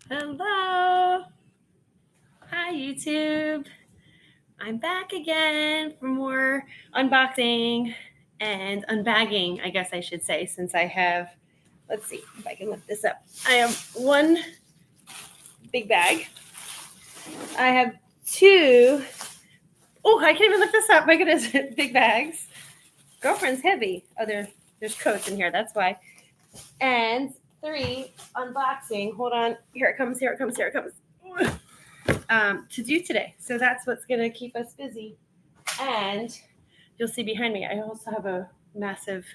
Hello. Hi, YouTube. I'm back again for more unboxing and unbagging, I guess I should say, since I have, let's see if I can lift this up. I have one big bag. I have two, oh, I can't even lift this up. My goodness, big bags. Girlfriend's heavy. Oh, there's coats in here. That's why. And three unboxing. Hold on. Here it comes. To do today. So that's what's going to keep us busy. And you'll see behind me, I also have a massive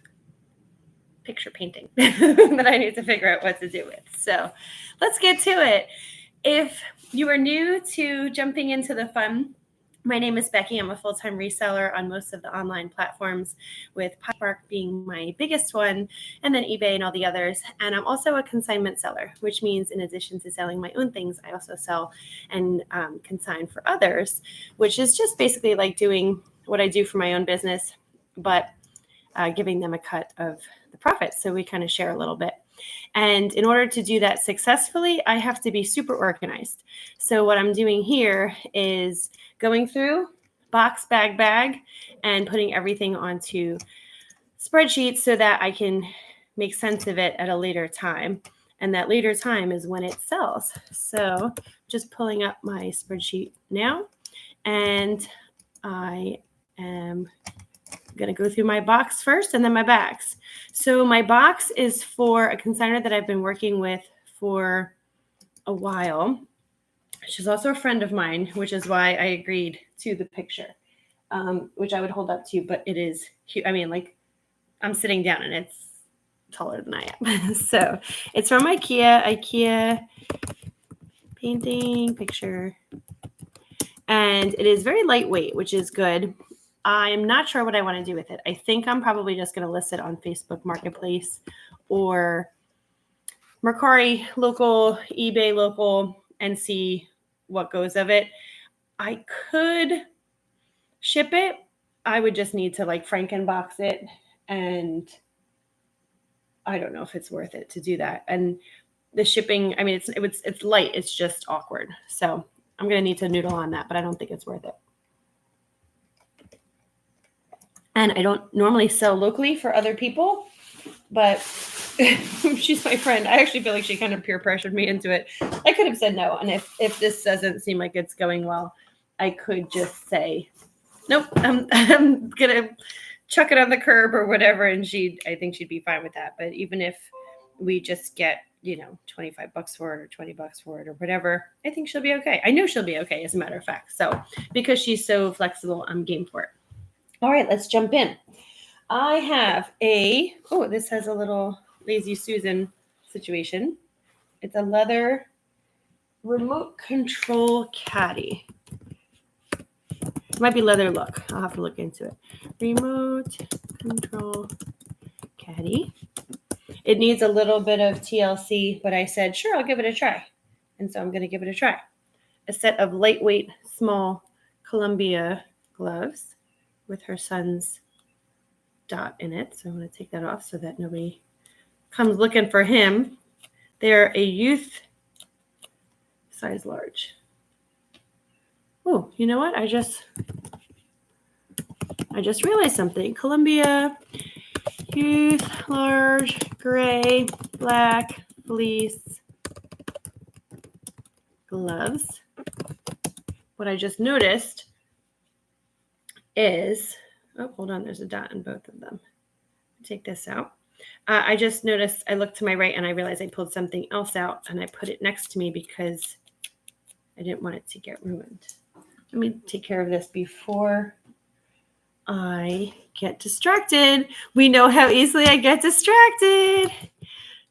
picture painting that I need to figure out what to do with. So let's get to it. If you are new to jumping into the fun, my name is Becky. I'm a full-time reseller on most of the online platforms, with Poshmark being my biggest one, and then eBay and all the others. And I'm also a consignment seller, which means in addition to selling my own things, I also sell and consign for others, which is just basically like doing what I do for my own business, but giving them a cut of the profits. So we kind of share a little bit. And in order to do that successfully, I have to be super organized. So what I'm doing here is going through box, bag, and putting everything onto spreadsheets so that I can make sense of it at a later time. And that later time is when it sells. So just pulling up my spreadsheet now, and I am going to go through my box first and then my bags. So my box is for a consignor that I've been working with for a while. She's also a friend of mine, which is why I agreed to the picture, which I would hold up to you, but it is cute. I mean, like, I'm sitting down and it's taller than I am. So it's from IKEA painting picture. And it is very lightweight, which is good. I'm not sure what I want to do with it. I think I'm probably just going to list it on Facebook Marketplace or Mercari local, eBay local, and see what goes of it. I could ship it. I would just need to like Frankenbox it, and I don't know if it's worth it to do that. And the shipping, I mean, it's light. It's just awkward. So I'm going to need to noodle on that, but I don't think it's worth it. And I don't normally sell locally for other people, but she's my friend. I actually feel like she kind of peer pressured me into it. I could have said no. And if this doesn't seem like it's going well, I could just say, nope, I'm going to chuck it on the curb or whatever. And I think she'd be fine with that. But even if we just get, $25 for it or $20 for it or whatever, I think she'll be okay. I know she'll be okay, as a matter of fact. So because she's so flexible, I'm game for it. All right, let's jump in. I have this has a little Lazy Susan situation. It's a leather remote control caddy. It might be leather look. I'll have to look into it. Remote control caddy. It needs a little bit of TLC, but I said, sure, I'll give it a try. And so I'm going to give it a try. A set of lightweight, small Columbia gloves with her son's dot in it. So I'm going to take that off so that nobody comes looking for him. They're a youth size large. Oh, you know what? I just realized something. Columbia youth large gray black fleece gloves. What I just noticed is, hold on, there's a dot in both of them. Take this out. I just noticed, I looked to my right and I realized I pulled something else out and I put it next to me because I didn't want it to get ruined. Let me take care of this before I get distracted. We know how easily I get distracted.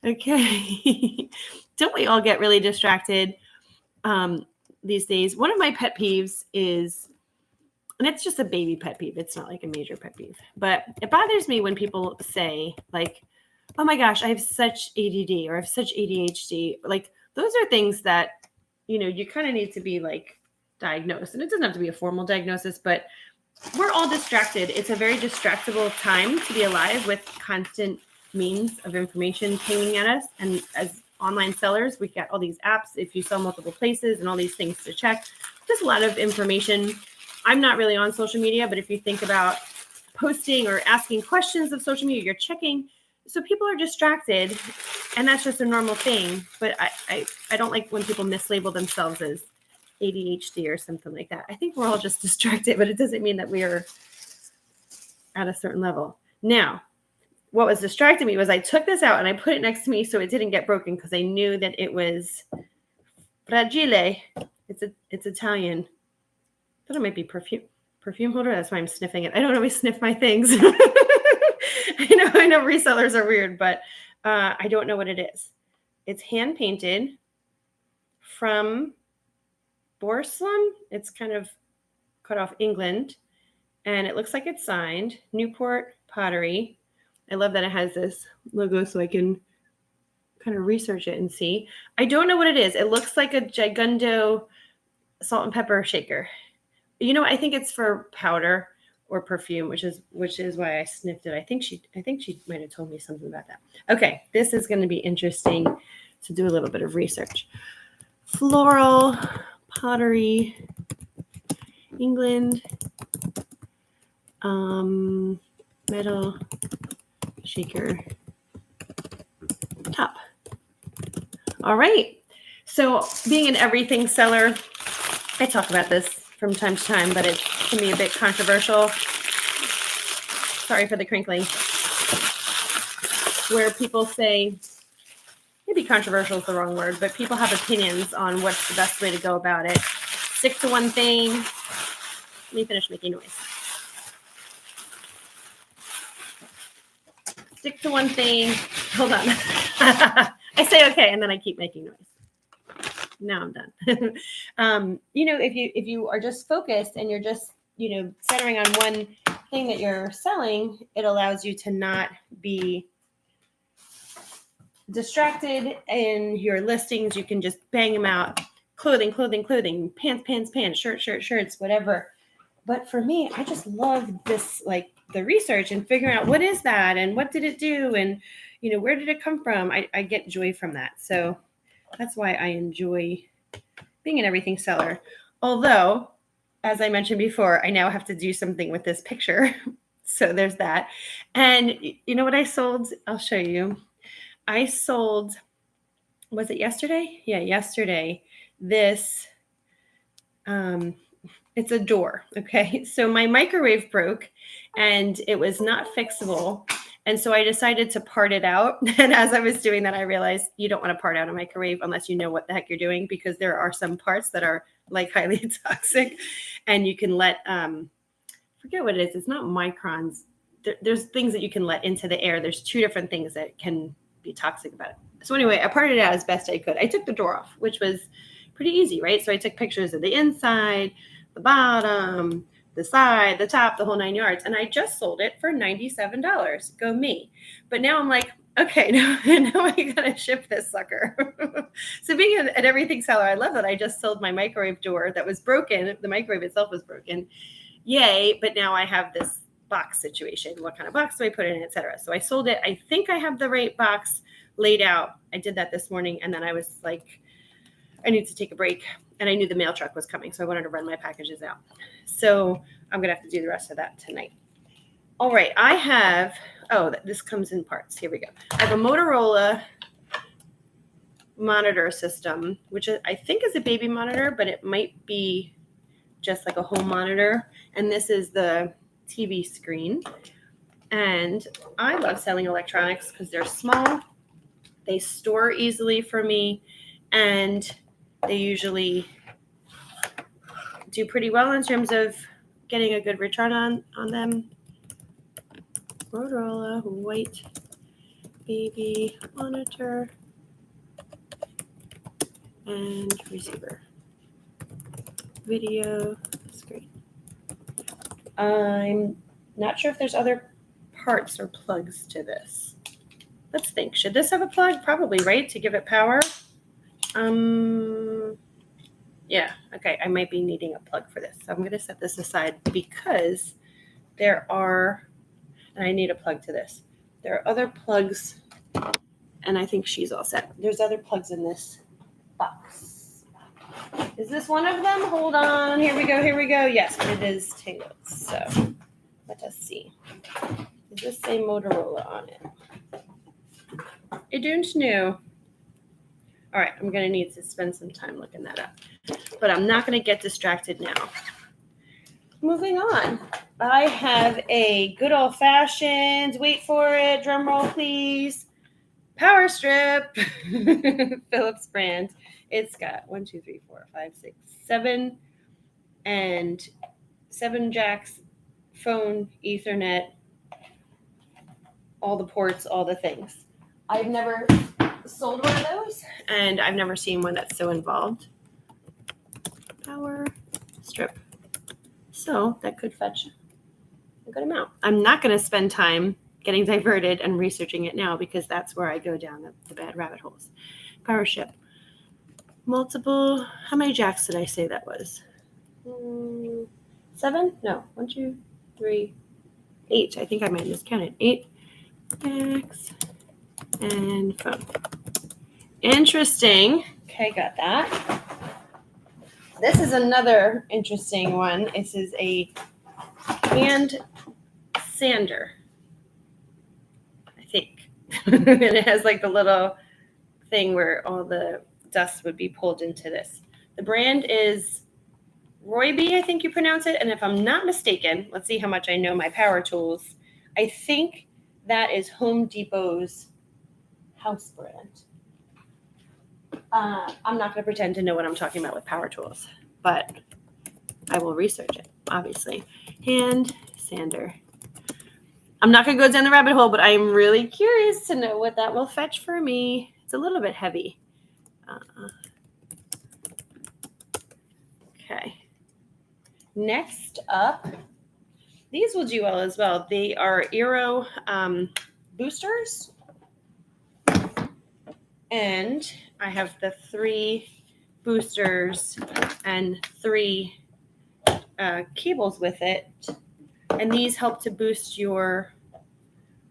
Okay. Don't we all get really distracted these days? One of my pet peeves is, and it's just a baby pet peeve. It's not like a major pet peeve, but it bothers me when people say like, oh my gosh, I have such ADD or I have such ADHD. Like, those are things that, you kind of need to be like diagnosed. And it doesn't have to be a formal diagnosis, but we're all distracted. It's a very distractible time to be alive with constant means of information pinging at us. And as online sellers. We got all these apps if you sell multiple places and all these things to check. Just a lot of information. I'm not really on social media, but if you think about posting or asking questions of social media, you're checking. So people are distracted, and that's just a normal thing. But I don't like when people mislabel themselves as ADHD or something like that. I think we're all just distracted, but it doesn't mean that we are at a certain level. Now, what was distracting me was I took this out and I put it next to me so it didn't get broken because I knew that it was fragile. It's Italian. I thought it might be perfume holder. That's why I'm sniffing it. I don't always sniff my things. I know resellers are weird, but I don't know what it is. It's hand painted from Borslem. It's kind of cut off England, and it looks like it's signed Newport Pottery. I love that it has this logo so I can kind of research it and see. I don't know what it is. It looks like a Gigundo salt and pepper shaker. You know, I think it's for powder or perfume, which is why I sniffed it. I think she might have told me something about that. Okay, this is going to be interesting to do a little bit of research. Floral pottery, England, metal shaker top. All right. So being an everything seller, I talk about this from time to time, but it can be a bit controversial. Sorry for the crinkling. Where people say, maybe controversial is the wrong word, but people have opinions on what's the best way to go about it. Stick to one thing. Let me finish making noise. Stick to one thing. Hold on. I say okay, and then I keep making noise. Now I'm done. If you are just focused and you're just, centering on one thing that you're selling, it allows you to not be distracted in your listings. You can just bang them out. Clothing, pants, shirts, whatever. But for me, I just love this, like the research and figuring out what is that and what did it do and, where did it come from? I get joy from that. So that's why I enjoy being an everything seller. Although, as I mentioned before, I now have to do something with this picture. So there's that. And you know what I sold? I'll show you. I sold, was it yesterday? Yeah, yesterday. This, it's a door. Okay. So my microwave broke and it was not fixable. And so I decided to part it out. And as I was doing that, I realized you don't want to part out a microwave unless you know what the heck you're doing, because there are some parts that are like highly toxic and you can let, forget what it is. It's not microns. There's things that you can let into the air. There's two different things that can be toxic about it. So anyway, I parted it out as best I could. I took the door off, which was pretty easy, right? So I took pictures of the inside, the bottom, the side, the top, the whole 9 yards. And I just sold it for $97. Go me. But now I'm like, okay, now I gotta ship this sucker. So being an everything seller, I love that I just sold my microwave door that was broken. The microwave itself was broken. Yay. But now I have this box situation. What kind of box do I put in, et cetera? So I sold it. I think I have the right box laid out. I did that this morning. And then I was like, I need to take a break. And I knew the mail truck was coming. So I wanted to run my packages out. So I'm going to have to do the rest of that tonight. All right. I have, this comes in parts. Here we go. I have a Motorola monitor system, which I think is a baby monitor, but it might be just like a home monitor. And this is the TV screen. And I love selling electronics because they're small. They store easily for me. And they usually do pretty well in terms of getting a good return on them. Motorola white baby monitor and receiver. Video screen. I'm not sure if there's other parts or plugs to this. Let's think. Should this have a plug? Probably, right? To give it power? Yeah. Okay. I might be needing a plug for this. So I'm going to set this aside because there are, and I need a plug to this. There are other plugs And I think she's all set. There's other plugs in this box. Is this one of them? Hold on. Here we go. Here we go. Yes, it is tangled. So let us see. Does this say Motorola on it? I don't know. All right, I'm going to need to spend some time looking that up. But I'm not going to get distracted now. Moving on. I have a good old-fashioned, wait for it, drum roll please, power strip, Philips brand. It's got 1, 2, 3, 4, 5, 6, 7, and 7 jacks, phone, Ethernet, all the ports, all the things. I've never sold one of those, and I've never seen one that's so involved. Power strip. So that could fetch a good amount. I'm not going to spend time getting diverted and researching it now because that's where I go down the bad rabbit holes. Power strip. Multiple. How many jacks did I say that was? 7? No. 1, 2, 3, 8. I think I might have miscounted. 8 jacks and phone. Interesting. Okay, got that. This is another interesting one. This is a hand sander, I think. And it has like the little thing where all the dust would be pulled into this. The brand is Roybe, I think you pronounce it. And if I'm not mistaken, let's see how much I know my power tools. I think that is Home Depot's house brand. I'm not going to pretend to know what I'm talking about with power tools, but I will research it, obviously. Hand sander. I'm not going to go down the rabbit hole, but I'm really curious to know what that will fetch for me. It's a little bit heavy. Okay. Next up, these will do well as well. They are Aero boosters. And I have the 3 boosters and 3 cables with it. And these help to boost your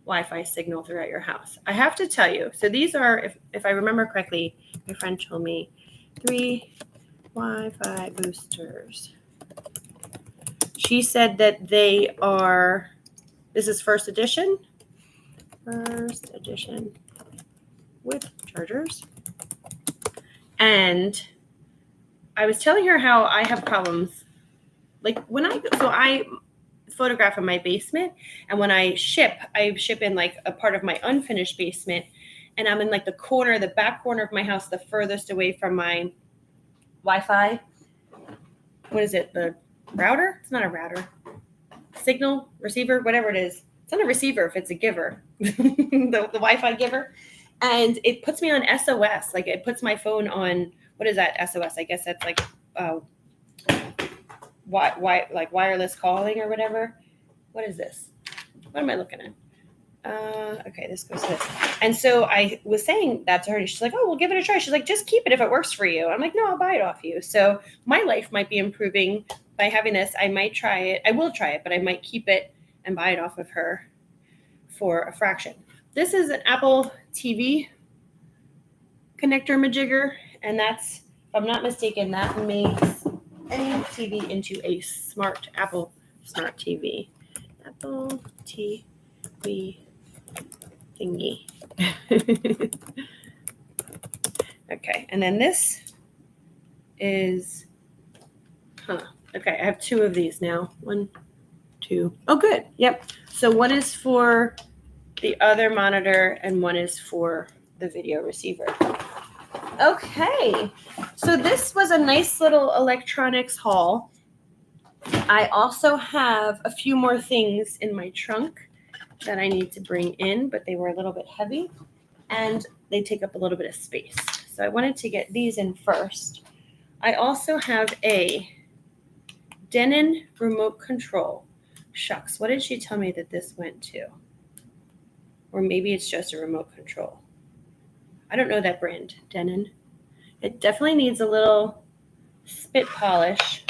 Wi-Fi signal throughout your house. I have to tell you, so these are, if I remember correctly, my friend told me 3 Wi-Fi boosters. She said that they are, this is first edition with chargers. And I was telling her how I have problems. Like when I photograph in my basement, and when I ship in like a part of my unfinished basement, and I'm in like the back corner of my house, the furthest away from my Wi-Fi. What is it? The router? It's not a router. Signal, receiver, whatever it is. It's not a receiver if it's a giver. the Wi-Fi giver. And it puts me on SOS. Like it puts my phone on, what is that SOS? I guess that's like like wireless calling or whatever. What is this? What am I looking at? Okay, this goes to this. And so I was saying that to her, and she's like, oh, we'll give it a try. She's like, just keep it if it works for you. I'm like, no, I'll buy it off you. So my life might be improving by having this. I might try it. I will try it, but I might keep it and buy it off of her for a fraction. This is an Apple TV connector majigger, and that's, if I'm not mistaken, that makes any TV into a Apple smart TV. Apple TV thingy. Okay, and then this is, okay, I have 2 of these now. 1, 2. Oh, good. Yep. So one is for the other monitor, and one is for the video receiver. Okay, so this was a nice little electronics haul. I also have a few more things in my trunk that I need to bring in, but they were a little bit heavy and they take up a little bit of space. So I wanted to get these in first. I also have a Denon remote control. Shucks, what did she tell me that this went to? Or maybe it's just a remote control. I don't know that brand, Denon. It definitely needs a little spit polish.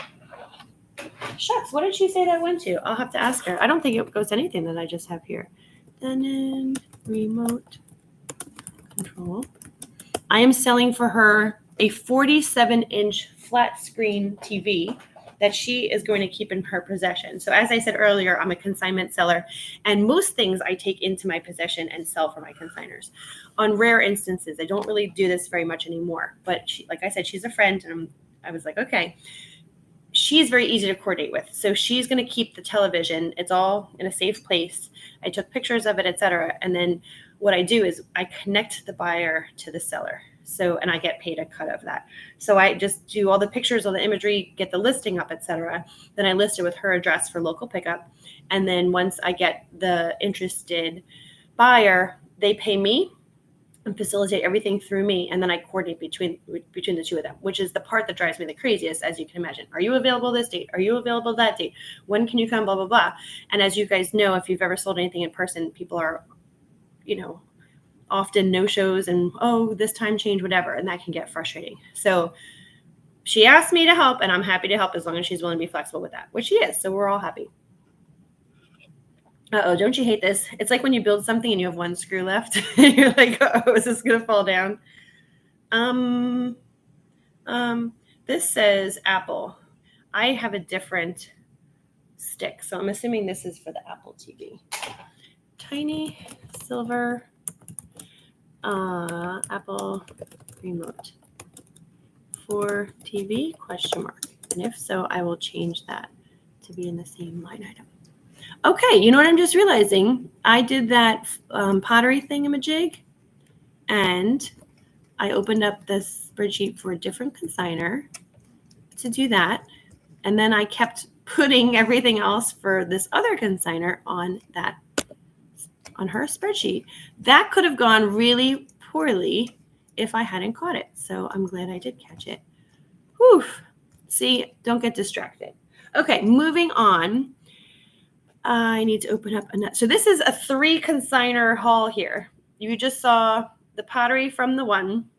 Shucks, what did she say that went to? I'll have to ask her. I don't think it goes to anything that I just have here. Denon remote control. Cool. I am selling for her a 47-inch flat screen TV that she is going to keep in her possession. So as I said earlier, I'm a consignment seller, and most things I take into my possession and sell for my consignors. On rare instances, I don't really do this very much anymore, but she, like I said, she's a friend, and I was like, okay. She's very easy to coordinate with. So she's going to keep the television. It's all in a safe place. I took pictures of it, etc. And then what I do is I connect the buyer to the seller. So, and I get paid a cut of that. So I just do all the pictures, all the imagery, get the listing up, etc. Then I list it with her address for local pickup. And then once I get the interested buyer, they pay me and facilitate everything through me, and then I coordinate between the two of them, which is the part that drives me the craziest, as you can imagine. Are you available this date? Are you available that date? When can you come? Blah, blah, blah. And as you guys know, if you've ever sold anything in person, people are, often no-shows and, oh, this time change, whatever, and that can get frustrating. So she asked me to help, and I'm happy to help as long as she's willing to be flexible with that, which she is, so we're all happy. Uh-oh, don't you hate this? It's like when you build something and you have one screw left. And you're like, oh, is this going to fall down? This says Apple. I have a different stick, so I'm assuming this is for the Apple TV. Tiny silver Apple remote for TV, ? And if so, I will change that to be in the same line item. Okay, you know what I'm just realizing? I did that pottery thingamajig, and I opened up this spreadsheet for a different consignor to do that. And then I kept putting everything else for this other consignor on her spreadsheet. That could have gone really poorly if I hadn't caught it. So I'm glad I did catch it. Whew. See, don't get distracted. Okay, moving on. I need to open up another. So this is a 3 consignor haul here. You just saw the pottery from the one,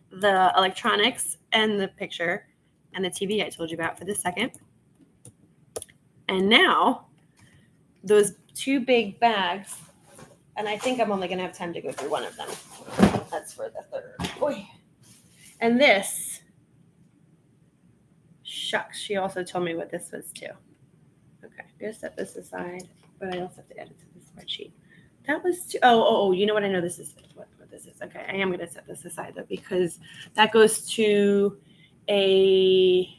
the electronics and the picture, and the TV I told you about for the second. And now those 2 big bags, and I think I'm only going to have time to go through one of them. That's for the third. Boy. And this, shucks, she also told me what this was too. Okay, I'm going to set this aside, but I also have to add it to the spreadsheet. That was, you know what? I know this is what this is. Okay, I am going to set this aside though, because that goes to a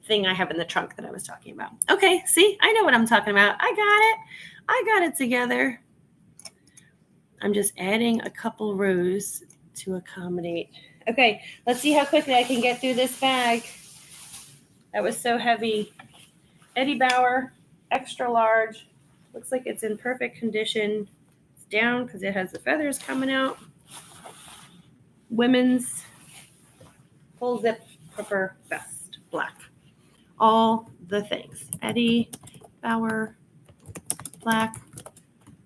thing I have in the trunk that I was talking about. Okay, see, I know what I'm talking about. I got it together. I'm just adding a couple rows to accommodate. Okay, let's see how quickly I can get through this bag. That was so heavy. Eddie Bauer, extra large. Looks like it's in perfect condition. It's down because it has the feathers coming out. Women's full zip puffer vest, black. All the things. Eddie Bauer, black,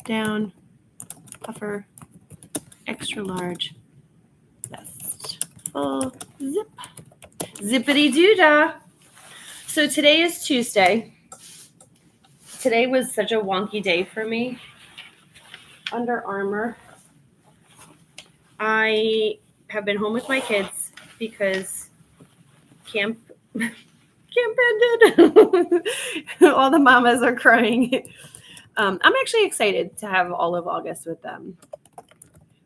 down, puffer, extra large vest. Full zip. Zippity doo dah. So today is Tuesday. Today was such a wonky day for me. Under Armour. I have been home with my kids because camp ended. All the mamas are crying. I'm actually excited to have all of August with them.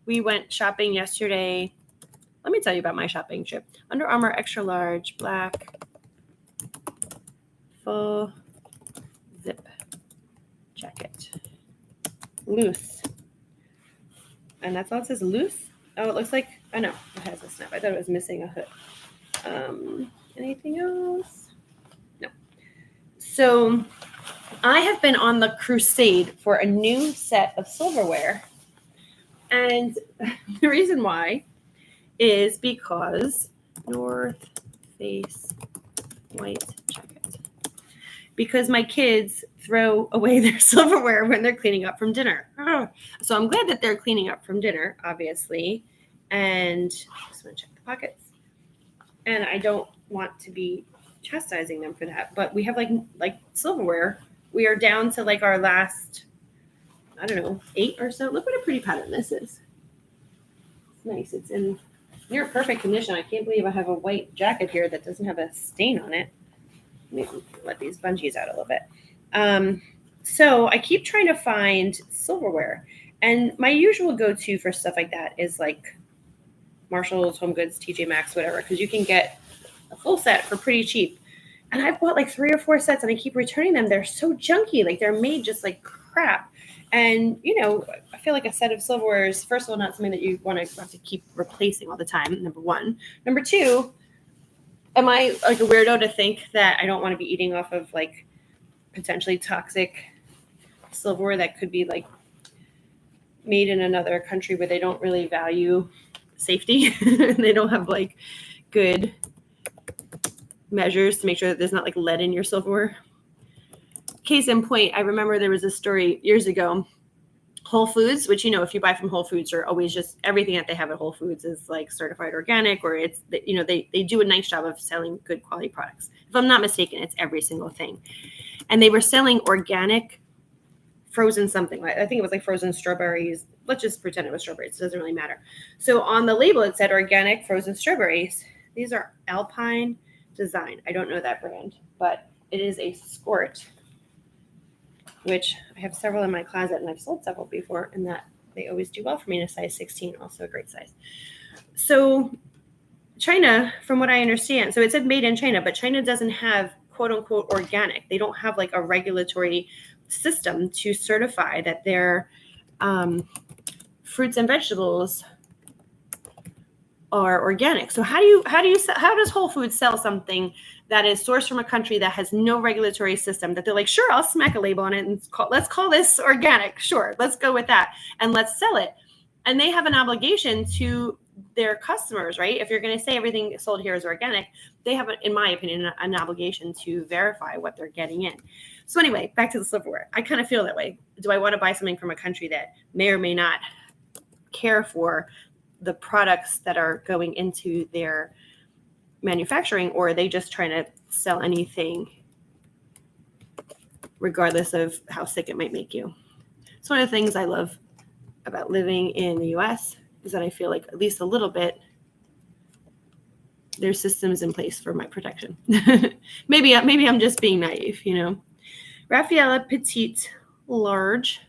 We went shopping yesterday. Let me tell you about my shopping trip. Under Armour, extra large, black, full zip jacket. Loose. And that's all it says, loose? Oh, it looks like, oh no, it has a snap. I thought it was missing a hood. Anything else? No. So I have been on the crusade for a new set of silverware. And the reason why is because North Face white jacket. Because my kids throw away their silverware when they're cleaning up from dinner. So I'm glad that they're cleaning up from dinner, obviously. And just want to check the pockets. And I don't want to be chastising them for that. But we have like silverware. We are down to like our last, 8 or so. Look what a pretty pattern this is. nice. It's in near perfect condition. I can't believe I have a white jacket here that doesn't have a stain on it. Let me let these bungees out a little bit. So I keep trying to find silverware. And my usual go-to for stuff like that is like Marshalls, Home Goods, TJ Maxx, whatever, because you can get a full set for pretty cheap. And I've bought like 3 or 4 sets and I keep returning them. They're so junky. Like they're made just like crap. And, you know, I feel like a set of silverware is, first of all, not something that you want to have to keep replacing all the time, number one. Number two, am I like a weirdo to think that I don't want to be eating off of like potentially toxic silverware that could be like made in another country where they don't really value safety? They don't have like good measures to make sure that there's not like lead in your silverware. Case in point, I remember there was a story years ago. Whole Foods, which, you know, if you buy from Whole Foods, are always just everything that they have at Whole Foods is like certified organic, or it's, you know, they do a nice job of selling good quality products. If I'm not mistaken, it's every single thing. And they were selling organic frozen something. I think it was like frozen strawberries. Let's just pretend it was strawberries. It doesn't really matter. So on the label, it said organic frozen strawberries. These are Alpine Design. I don't know that brand, but it is a squirt, which I have several in my closet, and I've sold several before, and that they always do well for me in a size 16, also a great size. So China, from what I understand, so it said made in China, but China doesn't have quote unquote organic. They don't have like a regulatory system to certify that their fruits and vegetables are organic. So how does Whole Foods sell something that is sourced from a country that has no regulatory system, that they're like, sure, I'll smack a label on it and let's call this organic. Sure, let's go with that and let's sell it. And they have an obligation to their customers, right? If you're going to say everything sold here is organic, they have, in my opinion, an obligation to verify what they're getting in. So anyway, back to the silverware. I kind of feel that way. Do I want to buy something from a country that may or may not care for the products that are going into their manufacturing, or are they just trying to sell anything regardless of how sick it might make you? It's one of the things I love about living in the US is that I feel like at least a little bit there's systems in place for my protection. maybe I'm just being naive, you know. Raffaella Petite Large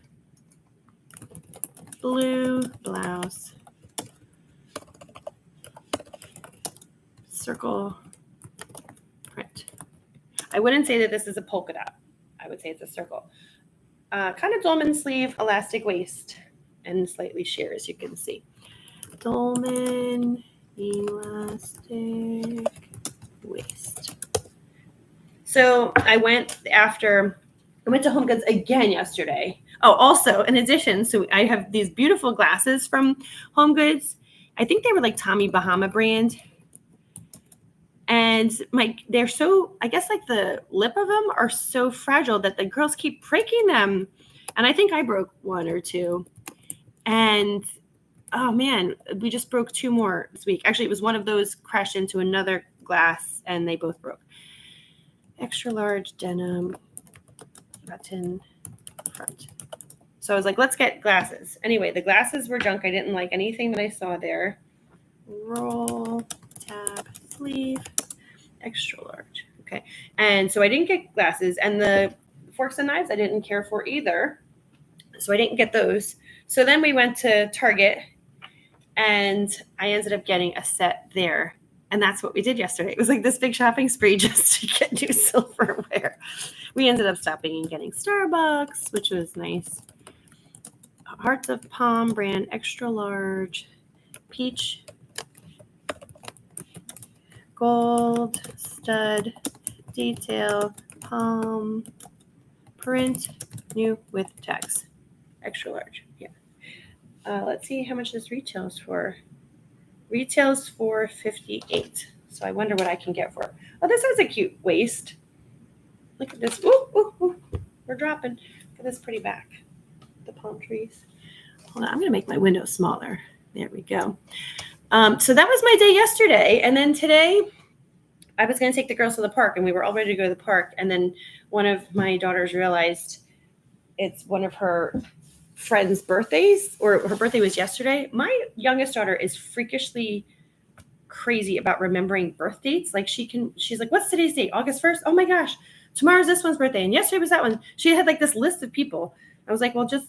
blue blouse, circle print. I wouldn't say that this is a polka dot. I would say it's a circle. Kind of dolman sleeve, elastic waist, and slightly sheer, as you can see. Dolman elastic waist. So I went to Home Goods again yesterday. Oh, also, in addition, so I have these beautiful glasses from Home Goods. I think they were like Tommy Bahama brand. And they're so, I guess like the lip of them are so fragile that the girls keep breaking them. And I think I broke 1 or 2. And oh man, we just broke 2 more this week. Actually, it was one of those crashed into another glass and they both broke. Extra large denim button front. So I was like, let's get glasses. Anyway, the glasses were junk. I didn't like anything that I saw there. Roll, tab, sleeve, extra large. Okay. And so I didn't get glasses, and the forks and knives I didn't care for either. So I didn't get those. So then we went to Target, and I ended up getting a set there. And that's what we did yesterday. It was like this big shopping spree just to get new silverware. We ended up stopping and getting Starbucks, which was nice. Hearts of Palm brand, extra large, peach, gold, stud, detail, palm, print, new with tags, extra large. Yeah. Let's see how much this retails for. Retails for $58. So I wonder what I can get for it. Oh, this has a cute waist. Look at this. Ooh, ooh, ooh. We're dropping. Look at this pretty back. The palm trees. Hold on. I'm going to make my window smaller. There we go. So that was my day yesterday. And then today I was going to take the girls to the park, and we were all ready to go to the park. And then one of my daughters realized it's one of her friends' birthdays, or her birthday was yesterday. My youngest daughter is freakishly crazy about remembering birth dates. Like she's like, what's today's date? August 1st? Oh my gosh, tomorrow's this one's birthday. And yesterday was that one. She had like this list of people. I was like, well, just,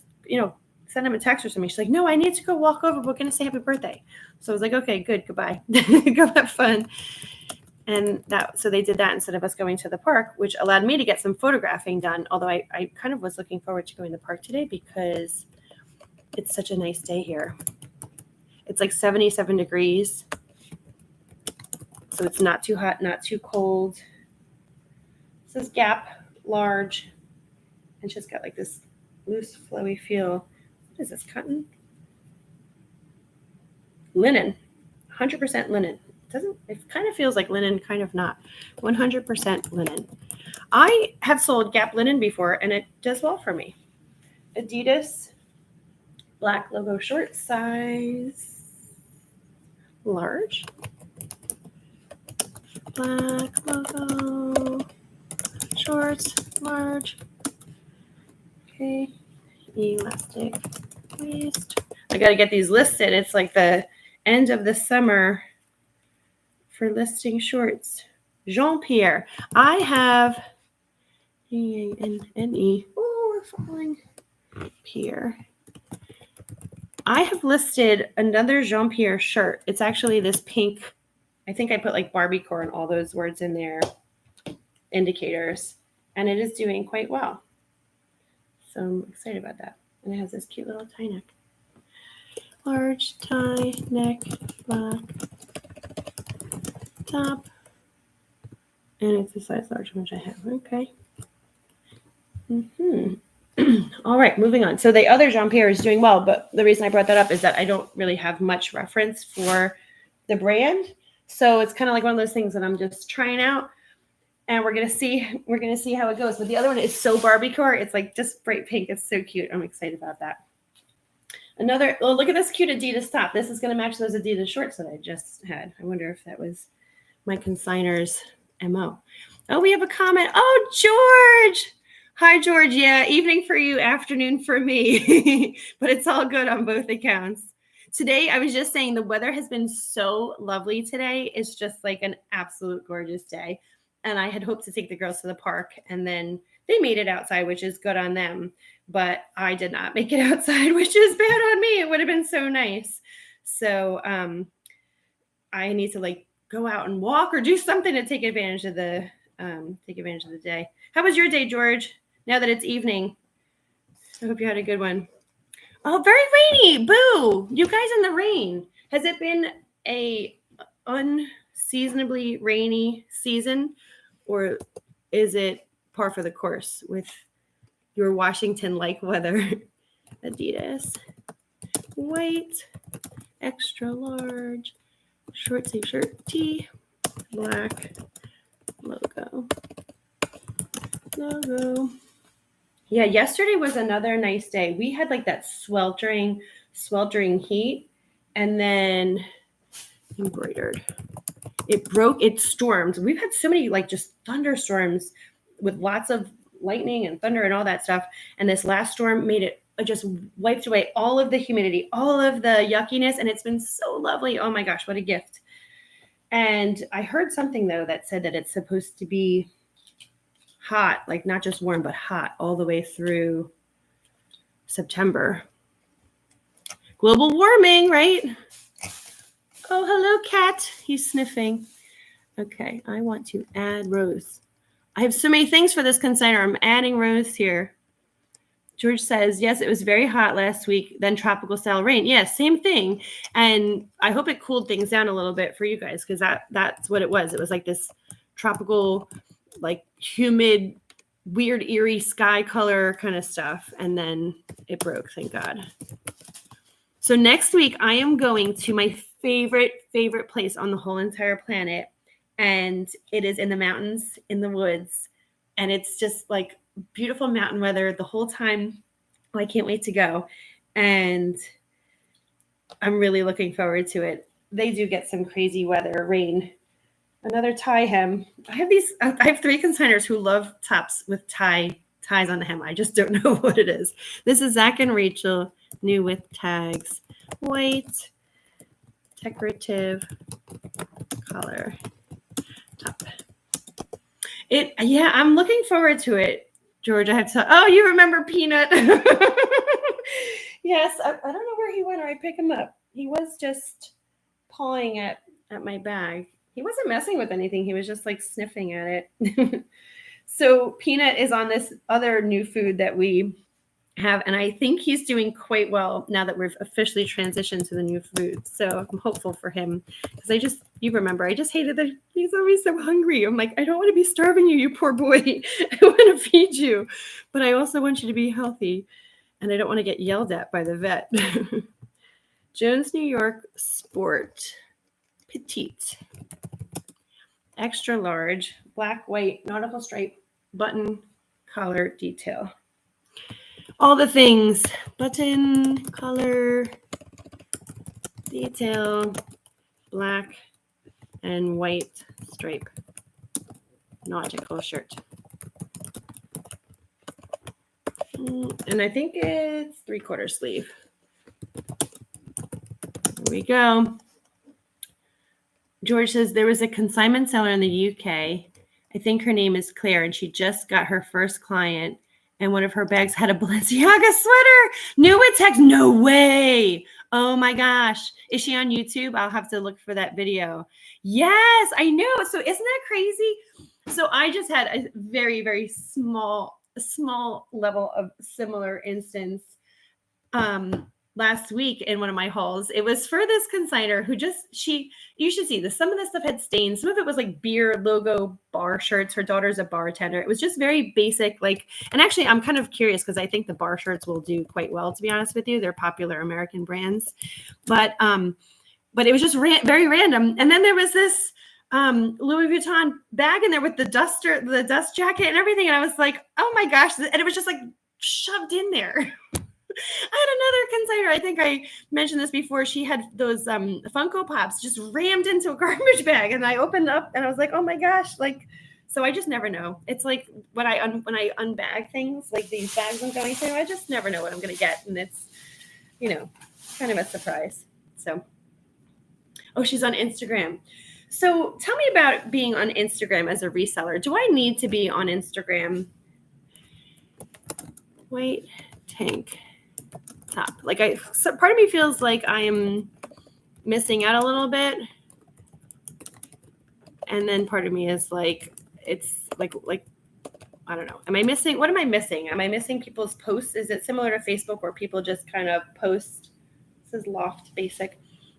send them a text or something. She's like, no, I need to go walk over. We're going to say happy birthday. So I was like, okay, good. Goodbye. Go have fun. And so they did that instead of us going to the park, which allowed me to get some photographing done. Although I kind of was looking forward to going to the park today because it's such a nice day here. It's like 77 degrees. So it's not too hot, not too cold. This is Gap, large. And she's got like this loose, flowy feel. What is this, cotton? Linen, 100% linen. It kind of feels like linen, kind of not. 100% linen. I have sold Gap linen before, and it does well for me. Adidas, black logo, short size, large. Black logo, shorts, large. Okay, elastic waist. I got to get these listed. It's like the end of the summer for listing shorts. Jean-Pierre. I have N-E. Oh, we're falling. Pierre. I have listed another Jean-Pierre shirt. It's actually this pink. I think I put like Barbiecore and all those words in there, indicators, and it is doing quite well. So I'm excited about that. And it has this cute little tie neck. Large tie neck, black top, and it's a size large, which I have. Okay. All right, moving on. So the other Jean-Pierre is doing well, but the reason I brought that up is that I don't really have much reference for the brand. So it's kind of like one of those things that I'm just trying out, and we're gonna see how it goes. But the other one is so Barbiecore. It's like just bright pink. It's so cute. I'm excited about that. Look at this cute Adidas top. This is gonna match those Adidas shorts that I just had. I wonder if that was my consignor's MO. Oh, we have a comment. Oh, George. Hi, George. Yeah, evening for you, afternoon for me. But it's all good on both accounts. Today, I was just saying the weather has been so lovely today. It's just like an absolute gorgeous day. And I had hoped to take the girls to the park, and then they made it outside, which is good on them. But I did not make it outside, which is bad on me. It would have been so nice. So I need to like go out and walk or do something to take advantage of the day. How was your day, George? Now that it's evening, I hope you had a good one. Oh, very rainy. Boo! You guys in the rain. Has it been a unseasonably rainy season, or is it par for the course with your Washington-like weather? Adidas, white, extra large, short sleeve shirt, tee, black, logo. Yeah, yesterday was another nice day. We had like that sweltering heat, and then embroidered. It stormed. We've had so many like just thunderstorms with lots of lightning and thunder and all that stuff. And this last storm made it just wiped away all of the humidity, all of the yuckiness, and it's been so lovely. Oh my gosh, what a gift. And I heard something though that said that it's supposed to be hot, like not just warm, but hot all the way through September. Global warming, right? Oh, hello, cat. He's sniffing. Okay, I want to add Rose. I have so many things for this consignor. I'm adding Rose here. George says, yes, it was very hot last week, then tropical style rain. Yeah, same thing. And I hope it cooled things down a little bit for you guys, because that's what it was. It was like this tropical, like humid, weird, eerie sky color kind of stuff. And then it broke, thank God. So next week, I am going to my favorite place on the whole entire planet. And it is in the mountains, in the woods. And it's just like beautiful mountain weather the whole time. Oh, I can't wait to go. And I'm really looking forward to it. They do get some crazy weather, rain. Another tie hem. I have 3 consignors who love tops with tie ties on the hem. I just don't know what it is. This is Zach and Rachel, new with tags, white, decorative collar top. Yeah, I'm looking forward to it, George. I have to. Oh, you remember Peanut? Yes, I don't know where he went, or I pick him up. He was just pawing at my bag. He wasn't messing with anything. He was just like sniffing at it. So Peanut is on this other new food that we have, and I think he's doing quite well now that we've officially transitioned to the new food. So I'm hopeful for him, because you remember, I just hated that he's always so hungry. I'm like, I don't want to be starving you, you poor boy. I want to feed you, but I also want you to be healthy, and I don't want to get yelled at by the vet. Jones, New York Sport, petite, extra large, black, white, nautical stripe, button, collar, detail. All the things, button, color, detail, black and white stripe, nautical shirt. And I think it's 3/4 sleeve. There we go. George says there was a consignment seller in the UK. I think her name is Claire, and she just got her first client, and one of her bags had a Balenciaga sweater. New with text. No way. Oh my gosh. Is she on YouTube? I'll have to look for that video. Yes, I know. So isn't that crazy? So I just had a very, very small level of similar instance last week in one of my hauls. It was for this consignor who you should see this. Some of this stuff had stains. Some of it was like beer logo bar shirts. Her daughter's a bartender. It was just very basic. And actually I'm kind of curious because I think the bar shirts will do quite well, to be honest with you. They're popular American brands, but it was just very random. And then there was this Louis Vuitton bag in there with the dust jacket and everything. And I was like, oh my gosh. And it was just like shoved in there. I had another consignor. I think I mentioned this before. She had those Funko Pops just rammed into a garbage bag, and I opened up and I was like, "Oh my gosh!" So I just never know. It's like when I unbag things, like these bags I'm going through, I just never know what I'm going to get, and it's kind of a surprise. So, oh, she's on Instagram. So tell me about being on Instagram as a reseller. Do I need to be on Instagram? White tank top. Part of me feels like I am missing out a little bit, and then part of me is like, it's like I don't know. Am I missing? What am I missing? Am I missing people's posts? Is it similar to Facebook where people just kind of post? This is Loft Basic.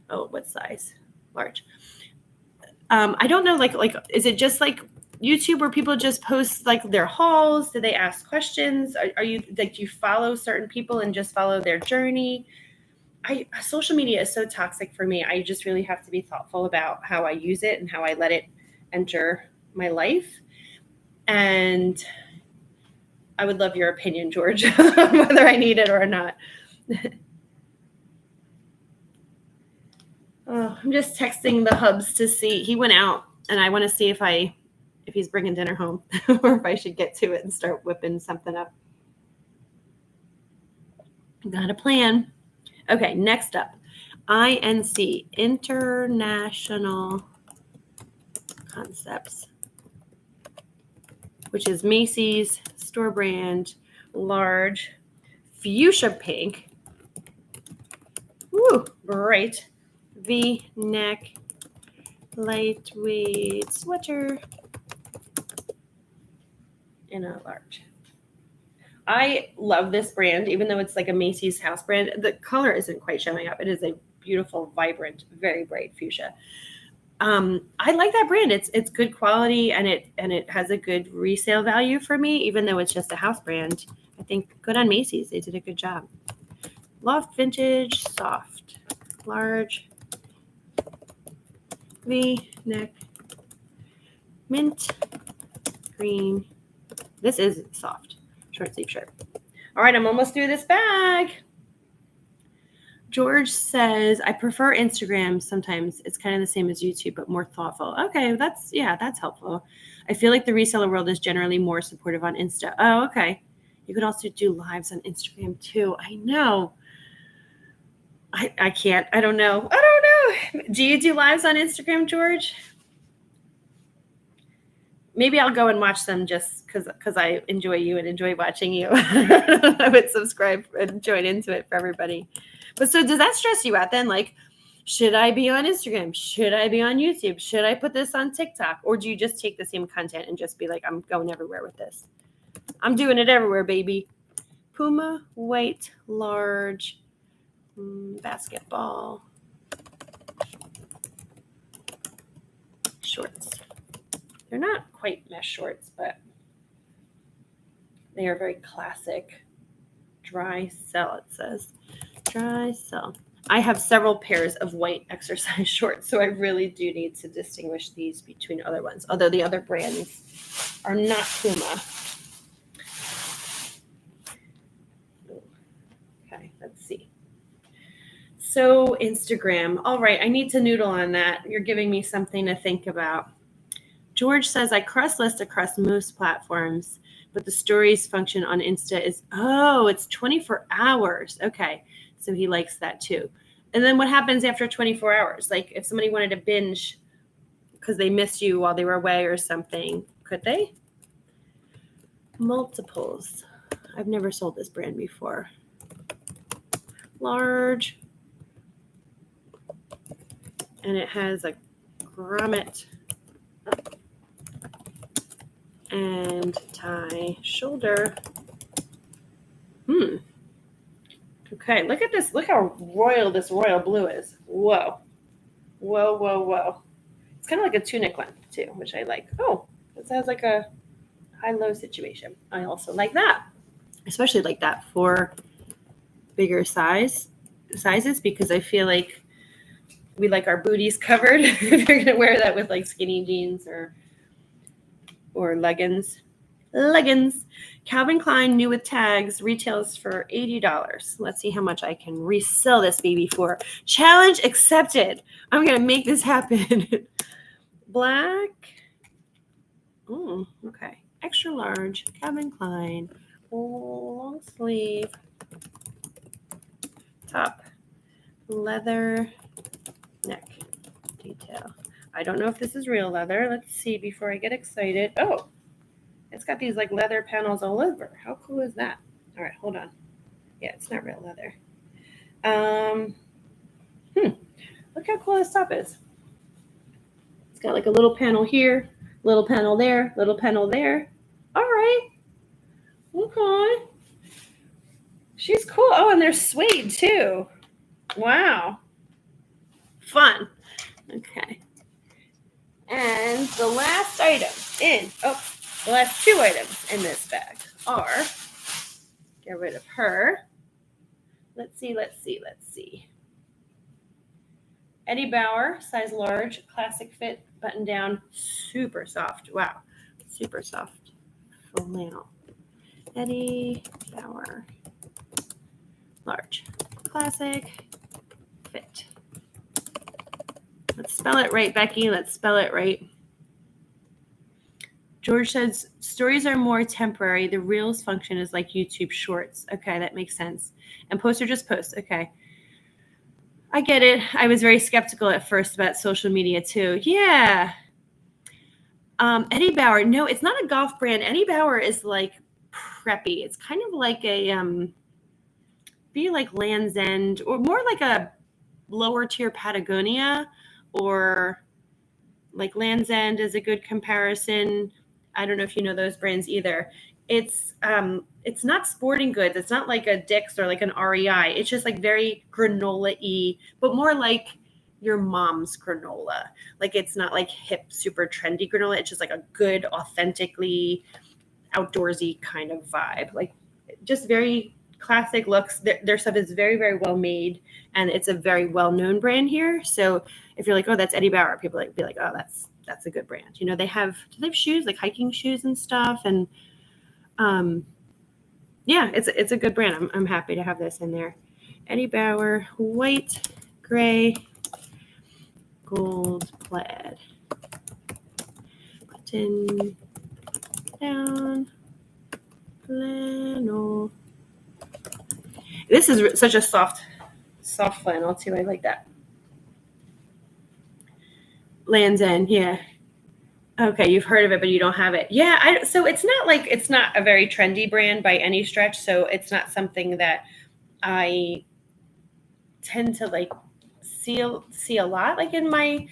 Oh, what size? Large. I don't know. Is it just like YouTube where people just post like their hauls? Do they ask questions? Are you do you follow certain people and just follow their journey? Social media is so toxic for me. I just really have to be thoughtful about how I use it and how I let it enter my life. And I would love your opinion, George, on whether I need it or not. Oh, I'm just texting the hubs to see. He went out, and I want to see if he's bringing dinner home or if I should get to it and start whipping something up. Got a plan. Okay, next up, INC, International Concepts, which is Macy's, store brand, large, fuchsia pink. Woo, bright, V-neck, lightweight sweater, in a large. I love this brand, even though it's like a Macy's house brand. The color isn't quite showing up. It is a beautiful, vibrant, very bright fuchsia. I like that brand. It's good quality, and it has a good resale value for me, even though it's just a house brand. I think good on Macy's. They did a good job. Loft vintage, soft, large, V-neck, mint, green. This is soft. Short sleeve shirt. All right, I'm almost through this bag. George says, I prefer Instagram sometimes. It's kind of the same as YouTube, but more thoughtful. Okay, that's helpful. I feel like the reseller world is generally more supportive on Insta. Oh, okay. You can also do lives on Instagram too. I know. I can't. I don't know. Do you do lives on Instagram, George? Maybe I'll go and watch them just because I enjoy you and enjoy watching you. I would subscribe and join into it for everybody. But so does that stress you out then? Like, should I be on Instagram? Should I be on YouTube? Should I put this on TikTok? Or do you just take the same content and just be like, I'm going everywhere with this? I'm doing it everywhere, baby. Puma, white, large, basketball, shorts. They're not quite mesh shorts, but they are very classic. Dry sell, it says. Dry sell. I have several pairs of white exercise shorts, so I really do need to distinguish these between other ones, although the other brands are not Puma. Okay, let's see. So Instagram. All right, I need to noodle on that. You're giving me something to think about. George says, I cross-list across most platforms, but the stories function on Insta is, it's 24 hours. Okay, so he likes that too. And then what happens after 24 hours? Like if somebody wanted to binge because they missed you while they were away or something, could they? Multiples. I've never sold this brand before. Large. And it has a grommet and tie shoulder. Okay, look at this. Look how royal this royal blue is. Whoa. Whoa, whoa, whoa. It's kind of like a tunic one too, which I like. Oh, this has like a high-low situation. I also like that. Especially like that for bigger sizes because I feel like we like our booties covered. If you're going to wear that with like skinny jeans or leggings. Calvin Klein new with tags retails for $80. Let's see how much I can resell this baby for. Challenge accepted. I'm going to make this happen. Black. Okay. Extra large. Calvin Klein. Long sleeve. Top. Leather. Neck detail. I don't know if this is real leather. Let's see before I get excited. Oh, it's got these like leather panels all over. How cool is that? All right, hold on. Yeah, it's not real leather. Look how cool this top is. It's got like a little panel here, little panel there, little panel there. All right. Okay. She's cool. Oh, and there's suede too. Wow. Fun. Okay. And the last the last two items in this bag are, get rid of her. Let's see. Eddie Bauer, size large, classic fit, button down, super soft. Wow, super soft flannel. Eddie Bauer, large, classic fit. Let's spell it right, Becky. Let's spell it right. George says, stories are more temporary. The Reels function is like YouTube Shorts. Okay, that makes sense. And posts are just posts. Okay. I get it. I was very skeptical at first about social media too. Yeah. Eddie Bauer. No, it's not a golf brand. Eddie Bauer is like preppy. It's kind of like be like Land's End or more like a lower tier Patagonia, or like Land's End is a good comparison. I don't know if you know those brands either. It's not sporting goods. It's not like a Dick's or like an REI. It's just like very granola-y, but more like your mom's granola. Like it's not like hip, super trendy granola. It's just like a good, authentically outdoorsy kind of vibe. Like just very classic looks. Their stuff is very, very well made, and it's a very well-known brand here. So if you're like, oh, that's Eddie Bauer, people be like, oh, that's a good brand. You know, do they have shoes, like hiking shoes and stuff, and yeah, it's a good brand. I'm happy to have this in there. Eddie Bauer, white, gray, gold plaid. Button down. flannel. This is such a soft flannel too. I like that. Land's End, yeah. Okay, you've heard of it, but you don't have it. Yeah, so it's not a very trendy brand by any stretch. So it's not something that I tend to like see a lot like in my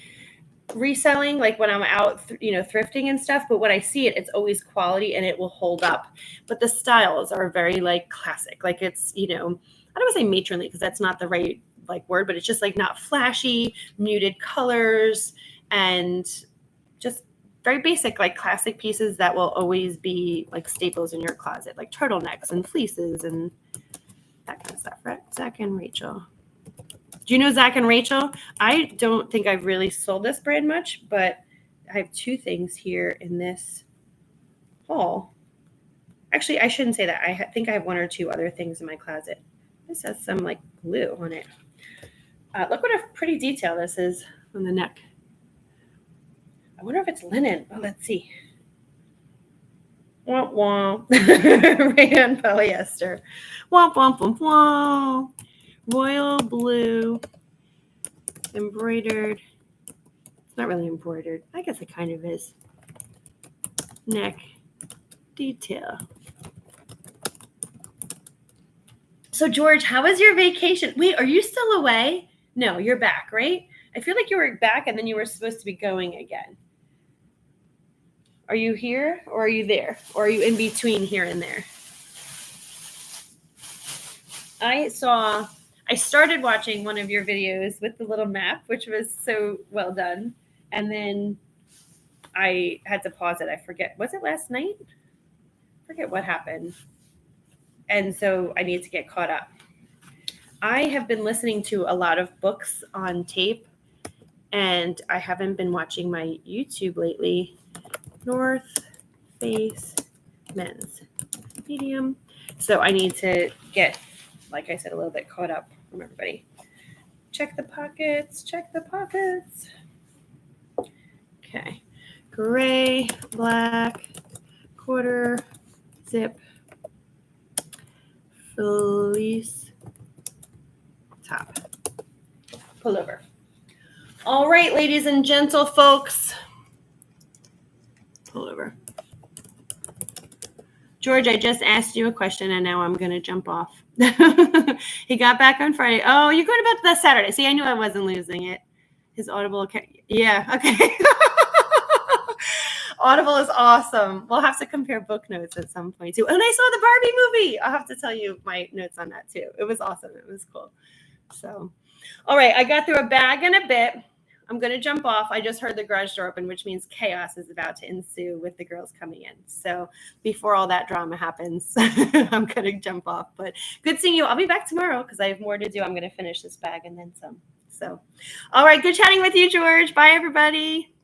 reselling, like when I'm out, thrifting and stuff. But when I see it, it's always quality and it will hold up. But the styles are very like classic. Like it's, I don't want to say matronly because that's not the right like word, but it's just like not flashy, muted colors, and just very basic, like classic pieces that will always be like staples in your closet, like turtlenecks and fleeces and that kind of stuff, right? Zach and Rachel. Do you know Zach and Rachel? I don't think I've really sold this brand much, but I have two things here in this haul. Actually, I shouldn't say that. I think I have one or two other things in my closet. This has some like glue on it. Look what a pretty detail this is on the neck. I wonder if it's linen. Oh, let's see. Womp womp. Rayon polyester. Womp womp womp womp. Royal blue. Embroidered. It's not really embroidered. I guess it kind of is. Neck detail. So, George, how was your vacation? Wait, are you still away? No, you're back, right? I feel like you were back and then you were supposed to be going again. Are you here or are you there? Or are you in between here and there? I started watching one of your videos with the little map, which was so well done. And then I had to pause it. I forget. Was it last night? I forget what happened. And so I need to get caught up. I have been listening to a lot of books on tape, and I haven't been watching my YouTube lately. North Face Men's Medium. So I need to get, like I said, a little bit caught up from everybody. Check the pockets. Check the pockets. Okay. Gray, black, quarter, zip, fleece, top, pullover. All right, ladies and gentle folks. Pullover. George, I just asked you a question and now I'm going to jump off. He got back on Friday. Oh, you're going about the Saturday. See, I knew I wasn't losing it. His Audible account. Yeah, okay. Audible is awesome. We'll have to compare book notes at some point too. And I saw the Barbie movie. I'll have to tell you my notes on that too. It was awesome. It was cool. So, all right. I got through a bag and a bit. I'm going to jump off. I just heard the garage door open, which means chaos is about to ensue with the girls coming in. So before all that drama happens, I'm going to jump off. But good seeing you. I'll be back tomorrow because I have more to do. I'm going to finish this bag and then some. So, all right. Good chatting with you, George. Bye, everybody.